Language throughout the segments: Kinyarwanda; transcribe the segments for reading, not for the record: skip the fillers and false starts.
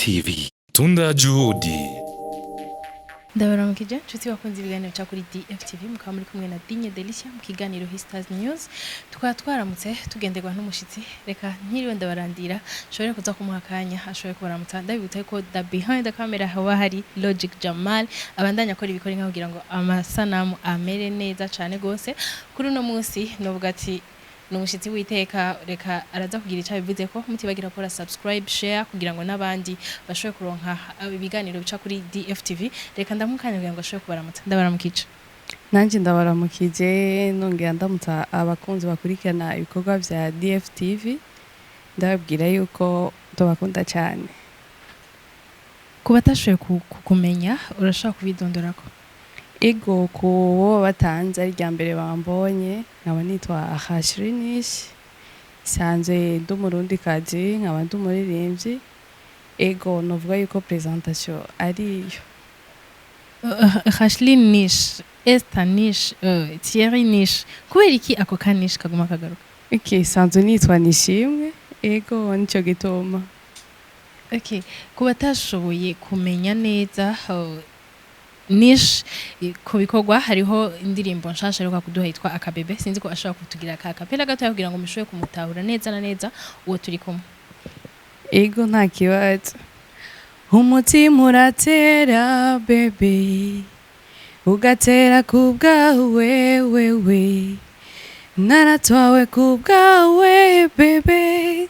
DFTV. Tunda juhudi. Ndabaramukije nshuti bakunze ibiganiro cya kuri DFTV mukaba muri kumwe na Dinye Delicia mu kiganiro Histars News twaramutse tugenderwa n'umushitsi reka ntiriwe ndabarandira shobore kuza kumuha kanya ashobore kubaramutsa ndabibutse ko the behind the camera haba hari Logic Jamal abandanya akora ibikora nka kugira ngo amasanamu amere neza cyane gose kuri uno munsi novuga ati n'umushitsi witeka reka araza kugira icyo bivuze ko mutibagira gukora subscribe share kugira ngo nabandi bashobore kuronka ibiganiro bica kuri DFTV reka ndamukanya kugira ngo ashobore kubaramutsa ndabaramukije nanje ndabaramukije nongera ndamutsa abakunzi bakurikirana ibikorwa vya DFTV ndababwira yuko tubakunda cyane kuba tashoboye kumenya urashaka kubidondorako ego kubo batanze ari rya mbere bambonye nkaba nitwa Rashly Nish sanze ndumurundi kazi nkaba ndumuririmbyi ego novuga yuko presentation ari yo Rashly Nish Nish Thierry Nish kubera iki ako kanish kaguma kagaruka okay sanze nitwa Nishimwe ego nico gituma okay kuba tashoboye kumenya neza Nish ku bikorwa hariho indirimbo nshasha reka kuduha yitwa Akabebe sinzi ko ashaka kutugira akapela gato kugira ngo mishoye kumutahura neza na neza uwo turi kumwe ego nta kibazo umutima uratera bebe ugatera kubwawe wewe naratwawe kubwawe bebe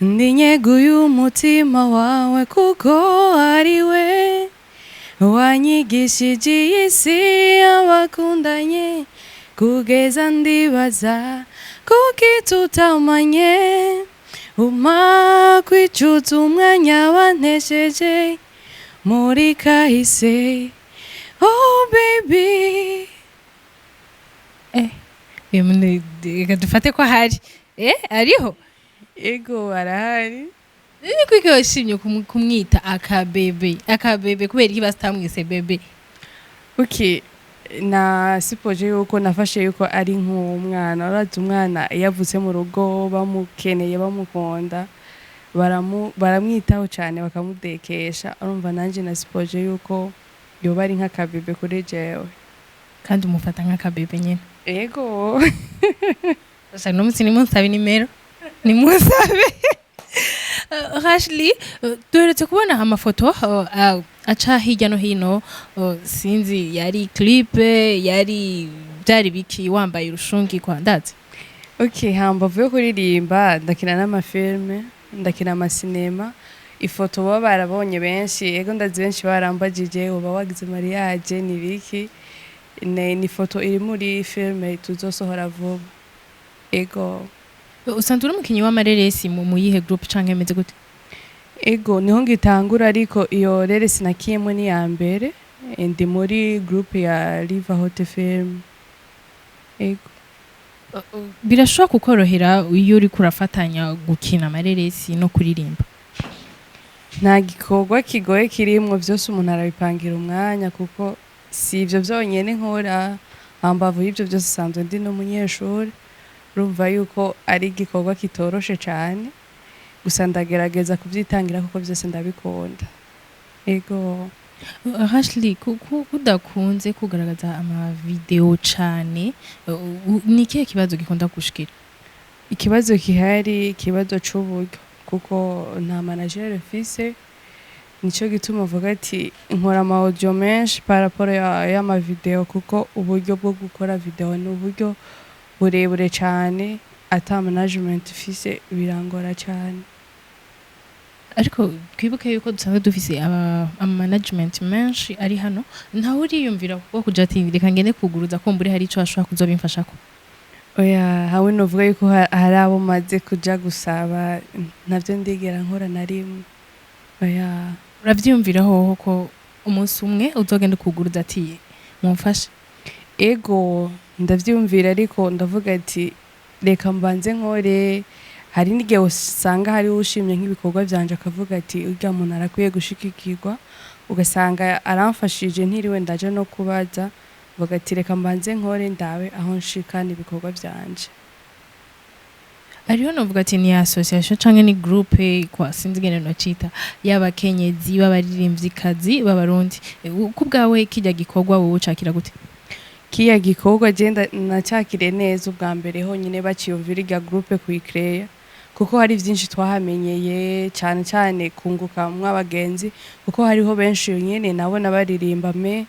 ndinyeguye umutima wawe kuko ari we wanyigishije isi abakundanye kugeza ndibaza kuki tutamanye uma kwicuza umwanya wantesheje muri kahise oh baby reka dufate ko hari ariho ego arahari ni kwiki washimye kumwita akabebe kubera iki bastamwise bebe okay na sipoje yuko nafashe yuko ari nk'umwana uraza umwana yavutse mu rugo bamukeneye bamukunda baramwitaho cyane bakamudekesha urumva nanje na sipoje yuko yoba ari nk'akabebe kuri jewe kandi umufata nk'akabebe nyene ego sasa no mutsi nimunsabe nimero nimunsabe Rashly duheretse kubona amafoto aca hirya no hino sinzi yari clip yari byari biki wambaye urushungi kwa ndazi okay hambavu yo kuririmba ndakina n'amafilme ndakina amasinema ifoto baba barabonye benshi ego ndazi benshi barambagije uba wagize mariage ni biki ni foto iri muri filme tuzosohora vuba ego usanzwe uri umukinyi w'amareresi mu yihe group canke meze gute ego niho ngitangura ariko iyo reresi nakiyemo ni ya mbere ndi muri group ya Live Hot Film ego birashobora kukorohera iyo uri kurafatanya gukina amareresi no kuririmba nta gikorwa kigoye kirimwo byose umuntu arabipangira umwanya kuko si ivyo byonyene nkora hambavu y'ivyo byose sanzwe ndi n'umunyeshuri urumva yuko ari igikorwa kitoroshe cyane gusa ndagerageza kubyitangira kuko byose ndabikunda ego Rashly kudakunze kugaragaza ama video cyane ni kihe kibazo gikunda gushikira ikibazo kihari ikibazo c'uburyo kuko nta manager fise nico gituma uvuga ati nkora ama audio menshi par rapport y'ama video kuko uburyo bwo gukora video ni uburyo burebure cyane ata management fise birangora cyane ariko twibuke yuko dusanzwe dufise management menshi ari hano nta uriyumvira ko kuja ati reka ngende kuguruza ko mburi hari ico ashobora kuzobimfashako oya hawe novuga yuko hari abo maze kuja gusaba navyo ndigera nkora na rimwe oya uravyumviraho ko umunsi umwe uzogenda kuguruza ati mumfashe ego ndavyumvira ariko ndavuga ati reka mbanze nkore hari n'igihe usanga hari ushimye nk'ibikorwa byanje akavuga ati urya muntu arakwiye gushikikirwa ugasanga aramfashije ntiriwe ndaje no kubaza vuga ati reka mbanze nkore ndawe aho nshikana ibikorwa byanje ariho novuga ati ni association canke ni groupe kwa sinzi gene no cita y'abakenyezi b'abaririmvyikazi b'abarundi ku bwawe kijya gikorwa wowe ucakira gute kiya gikorwa genda nacakire neza ubwa mbere honyine baciyumvira irya groupe kuyicreya kuko hari vyinshi twahamenyeye cyane cyane kunguka mw'abagenzi kuko hariho benshi nyene nabona baririmba me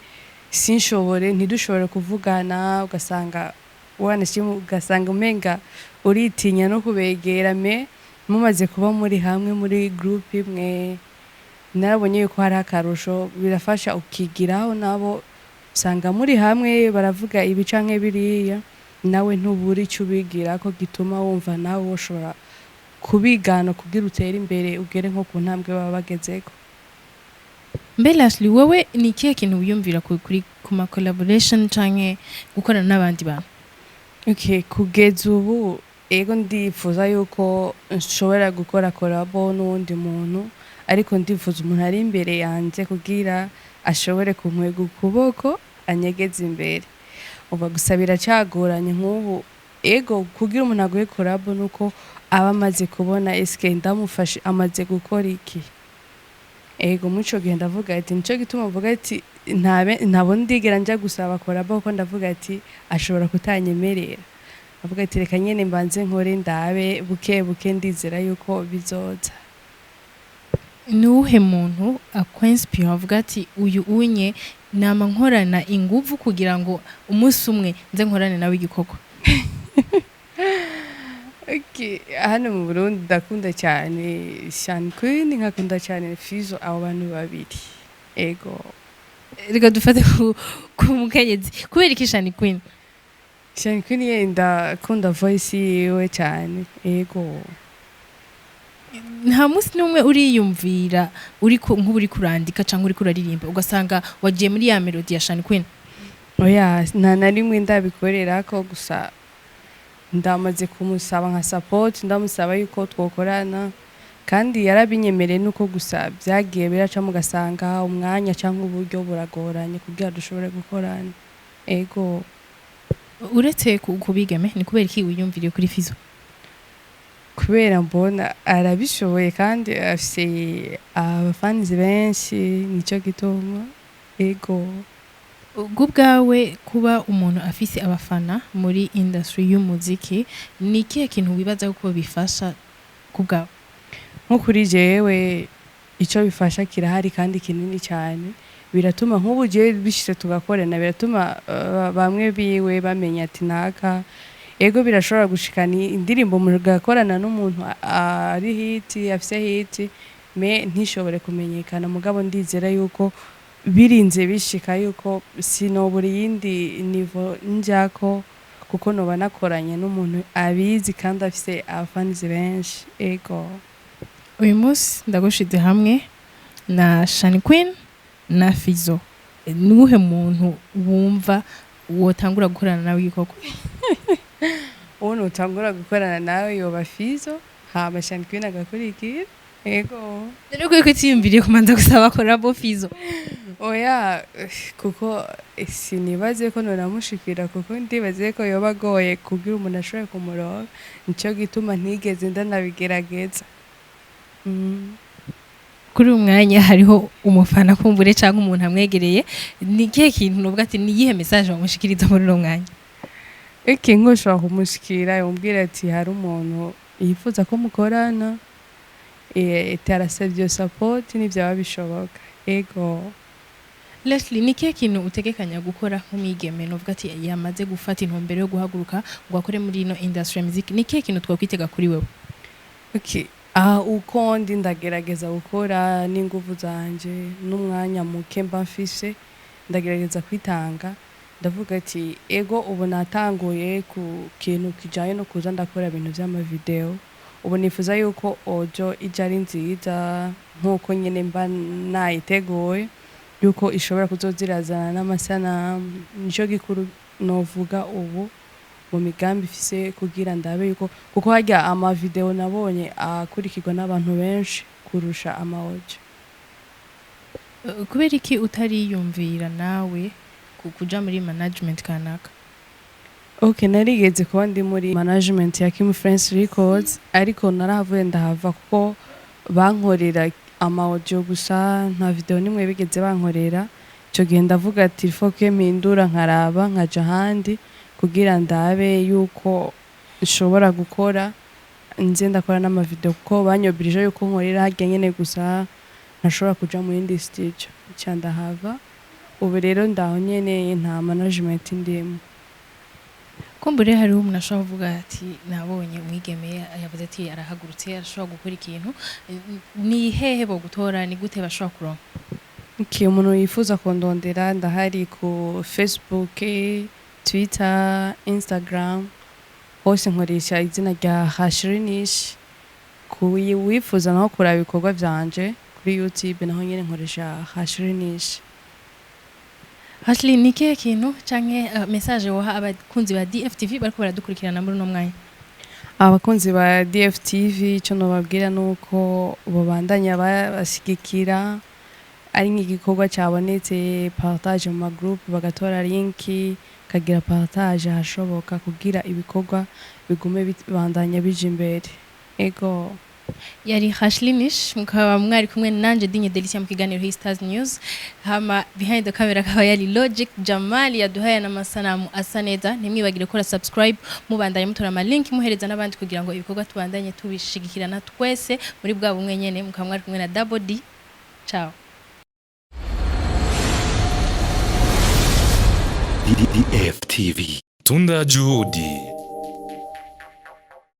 sinshobore ntidushobore kuvugana ugasanga ugasanga umenga uritinya no kubegera me mumaze kuba muri hamwe muri groupe imwe narabonye yuko hari akarusho birafasha ukigiraho nabo usanga muri hamwe baravuga ibi canke biriya nawe ntuburi icyo ubigira ko gituma wumva nawe ushobora kubigana kugira utere imbere ugere nko ku ntambwe baba bagezeko. Rashly wowe ni ikihe kintu wiyumvira kuri kuma collaboration canke gukorana n'abandi bantu kugeza ubu ego ndifuza yuko nshobora gukora collabo n'uwundi muntu ariko ndifuza umuntu ari imbere yanje kugira ashobore kunkwega ukuboko anyegeze imbere uba gusa biracagoranye nk'ubu ego kugira umuntu aguhe collabo nuko aba amaze kubona eske ndamufashe amaze gukora iki ego muco gihe ndavuga ati nico gituma mvuga ati ntabwo ndigera nja gusaba collabo kuko ndavuga ati ashobora kutanyemerera avuga ati reka nyene mbanze nkore ndabe buke buke ndizera yuko bizoza. nuhe muntu akwenspire avuga ati uyu unye nama nkorana inguvu kugira ngo umunsi umwe nze nkorane nawe igikorwa hano mu Burundi ndakunda cyane Shani Queen nkakunda cyane Fizo abo bantu babiri ego reka dufate ku mukenyezi kubera iki Shani Queen yenda kunda voice yiwe cyane ego nta munsi n'umwe uriyumvira nk'uri kurandika cyangwa uri kuraririmba ugasanga wagiye muri ya melody ya Shani Queen oya nta na rimwe ndabikorera ko gusa ndamaze kumusaba nka support ndamusaba yuko twokorana kandi yarabinyemereye nuko gusa byagiye biraca mugasanga umwanya cyangwa uburyo buragoranye kugira dushobore gukorana ego uretse kubigeme ni kubera iki wiyumviriye kuri Fizo kubera mbona arabishoboye kandi afise abafanizi benshi nicyo gituma ego bwawe kuba umuntu afise abafana muri industry y'umuziki ni ikihe kintu wibaza ko bifasha kubwawe nko kuri jewe icyo bifasha kirahari kandi kinini cyane biratuma nk'ubu je bishitse tugakorana biratuma bamwe biwe bamenya ati naka ego birashobora gushikana indirimbo mu gakorana n'umuntu ari hiti afise hiti me ntishobore kumenyekana mugabo ndizera yuko birinze bishika yuko sinobura yindi nivo njako kuko noba nakoranye n'umuntu abizi kandi afise abafanizi benshi ego uyu munsi ndagushize hamwe na Shani Queen na Fizo nuhe muntu wumva wotangura gukorana nawe igikorwa uno utangura gukorana nawe yoba Fizo hama Shani Queen agakurikira ego rero ko kwitiyumviriye kumanza gusaba collabo Fizo oya kuko sinibaze ko nonamushikira kuko ndibaze ko yoba agoye kugira umuntu ashobore kumuronka nico gituma ntigeze ndanabigerageza kuri umwanya hariho umufana kumbure cyangwa umuntu amwegereye ni kihe kintu nuvuga ati ni yihe message bamushikiriza muri no mwanya nkushobora kumushikira yombwira ati hari umuntu yifuza ko mukorana tarasabye support n'ivyaba bishoboka ego Rashly ni kihe kintu utegekanya gukora nk'umwigeme nuvuga ati yamaze gufata intumbero yo guhaguruka ngo akore muri ino industry ya music ni kihe kintu twakwitega kuri wewe uko ndi ndagerageza gukora n'inguvu zanje n'umwanya muke mba mfise ndagerageza kwitanga ndavuga ati ego ubu natanguye ku kintu kijanye no kuza ndakora ibintu vy'amavideo ubu nifuza yuko ojo ija ari nziza nk'uko nyene mba nayiteguye yuko ishobora kuzozirazana n'amasanamu nico gikuru novuga ubu mu migambi ifise kugira ndabe yuko kuko harya amavideo nabonye akurikirwa n'abantu benshi kurusha amaojo kubera iki utariyumvira nawe kuja muri management kanaka Okay, narigeze kuba ndi muri management ya Kim Friends Records ariko narahavuye ndahava kuko bankorera ama audio gusa nta video nimwe bigeze bankorera. Ico gihe ndavuga ati foke mpindura nkaraba nkaja ahandi kugira ndabe yuko nshobora gukora nze ndakora n'ama video kuko banyobirije yuko nkorera harya nyene gusa ntashobora kuja mu yindi stage ica ndahava. Ubu rero ndaho nyene nta management ndimo. Kumbure hari umuntu ashobora kuvuga ati nabonye umwigeme yavuze ati arahagurutse arashobora gukora ikintu ni hehe bo gutora ni gute bashobora kuronka umuntu yifuza kundondera ndahari ku Facebook, Twitter, Instagram hose nkoresha izina rya Rashly Nish. Wifuza naho kuraba ibikorwa vyanje kuri YouTube naho nyene nkoresha Rashly Nish. Rashly ni kihe kintu canke message woha abakunzi ba DFTV bariko baradukurikirana muri no mwanya? Abakunzi ba DFTV cyo nobabwira nuko bobandanya basigikira ari nk'igikorwa cyabonetse partage mu group bagatora link kagira partage hashoboka kugira ibikorwa bigume bibandanya bije imbere. Ego yari Rashly Nish mukaba mwari kumwe nanje Dinye Delicia mu kiganiro Stars News. Hama behind the camera kaba yari Logic Jamali yaduhaye n'amasanamu asaneza. Ntimwibagire gukora subscribe mubandanye mutora ama link muhereza n'abandi kugira ngo ibikorwa tubandanye tubishigikirana twese muri bwa bumwe nyene mukaba mwari kumwe na Double D. Ciao. DFTV. Tunda Juhudi.